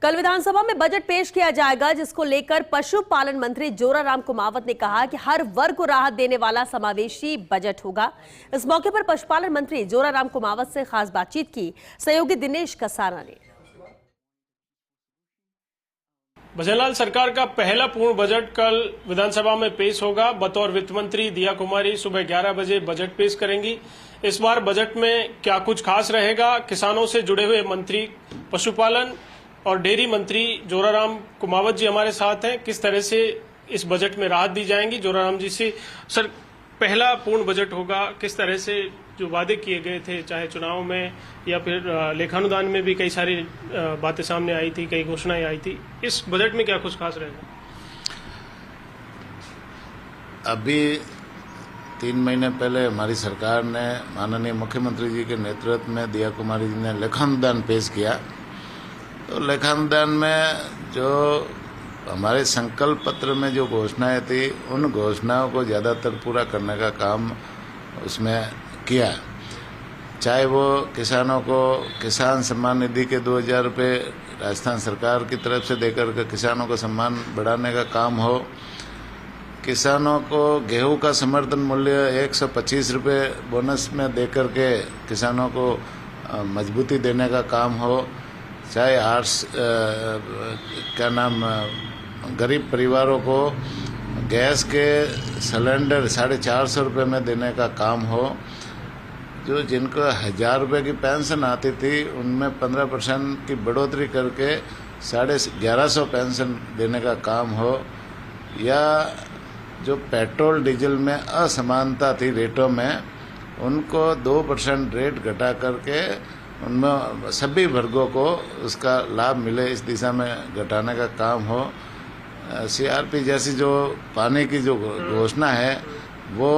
कल विधानसभा में बजट पेश किया जाएगा, जिसको लेकर पशुपालन मंत्री जोराराम कुमावत ने कहा कि हर वर्ग को राहत देने वाला समावेशी बजट होगा। इस मौके पर पशुपालन मंत्री जोराराम कुमावत से खास बातचीत की सहयोगी दिनेश कसाना ने। भजनलाल सरकार का पहला पूर्ण बजट कल विधानसभा में पेश होगा। बतौर वित्त मंत्री दिया कुमारी सुबह 11 बजे बजट पेश करेंगी। इस बार बजट में क्या कुछ खास रहेगा, किसानों से जुड़े हुए मंत्री पशुपालन और डेयरी मंत्री जोराराम कुमावत जी हमारे साथ हैं। किस तरह से इस बजट में राहत दी जाएंगी, जोराराम जी से। सर, पहला पूर्ण बजट होगा, किस तरह से जो वादे किए गए थे, चाहे चुनाव में या फिर लेखानुदान में भी कई सारी बातें सामने आई थी, कई घोषणाएं आई थी, इस बजट में क्या कुछ खास रहेगा? अभी 3 महीने पहले हमारी सरकार ने माननीय मुख्यमंत्री जी के नेतृत्व में दिया कुमारी जी ने लेखानुदान पेश किया। तो लेखानुदान में जो हमारे संकल्प पत्र में जो घोषणाएं थी, उन घोषणाओं को ज़्यादातर पूरा करने का काम उसमें किया। चाहे वो किसानों को किसान सम्मान निधि के 2000 रुपये राजस्थान सरकार की तरफ से देकर के किसानों को सम्मान बढ़ाने का काम हो, किसानों को गेहूं का समर्थन मूल्य 125 रुपये बोनस में देकर के किसानों को मजबूती देने का काम हो, चाहे गरीब परिवारों को गैस के सिलेंडर 450 रुपये में देने का काम हो, जो जिनको 1000 रुपये की पेंशन आती थी उनमें 15% की बढ़ोतरी करके 1150 पेंशन देने का काम हो, या जो पेट्रोल डीजल में असमानता थी रेटों में, उनको 2% रेट घटा करके उनमें सभी वर्गों को उसका लाभ मिले, इस दिशा में घटाने का काम हो। सीआरपी जैसी जो पानी की जो घोषणा है वो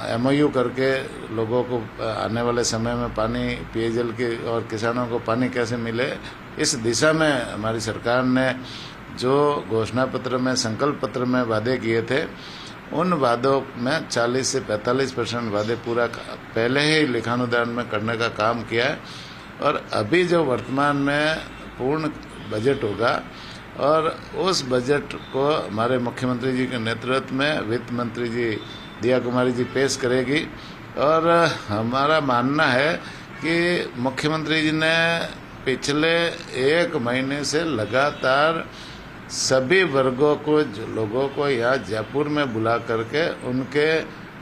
एमओयू करके लोगों को आने वाले समय में पानी, पेयजल की और किसानों को पानी कैसे मिले, इस दिशा में हमारी सरकार ने जो घोषणा पत्र में, संकल्प पत्र में वादे किए थे, उन वादों में 40 से 45% वादे पूरा पहले ही लेखानुदान में करने का काम किया है। और अभी जो वर्तमान में पूर्ण बजट होगा और उस बजट को हमारे मुख्यमंत्री जी के नेतृत्व में वित्त मंत्री जी दिया कुमारी जी पेश करेगी। और हमारा मानना है कि मुख्यमंत्री जी ने पिछले 1 महीने से लगातार सभी वर्गों को, लोगों को यहाँ जयपुर में बुला करके उनके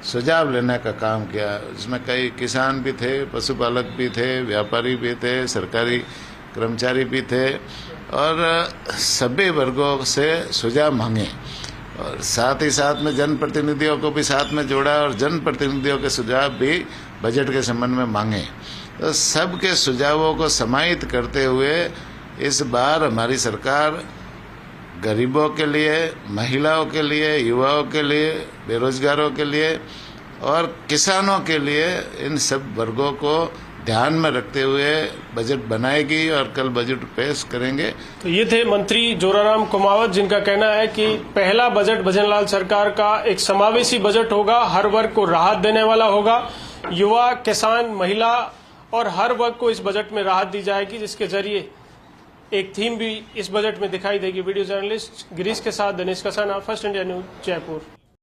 सुझाव लेने का काम किया। इसमें कई किसान भी थे, पशुपालक भी थे, व्यापारी भी थे, सरकारी कर्मचारी भी थे, और सभी वर्गों से सुझाव मांगे। और साथ ही साथ में जनप्रतिनिधियों को भी साथ में जोड़ा और जनप्रतिनिधियों के सुझाव भी बजट के संबंध में मांगे। तो सबके सुझावों को समाहित करते हुए इस बार हमारी सरकार गरीबों के लिए, महिलाओं के लिए, युवाओं के लिए, बेरोजगारों के लिए और किसानों के लिए, इन सब वर्गों को ध्यान में रखते हुए बजट बनाएगी और कल बजट पेश करेंगे। तो ये थे मंत्री जोराराम कुमावत, जिनका कहना है कि पहला बजट भजनलाल सरकार का एक समावेशी बजट होगा, हर वर्ग को राहत देने वाला होगा। युवा, किसान, महिला और हर वर्ग को इस बजट में राहत दी जाएगी, जिसके जरिए एक थीम भी इस बजट में दिखाई देगी। वीडियो जर्नलिस्ट गिरीश के साथ Dinesh Kasana, first India news, Jaipur.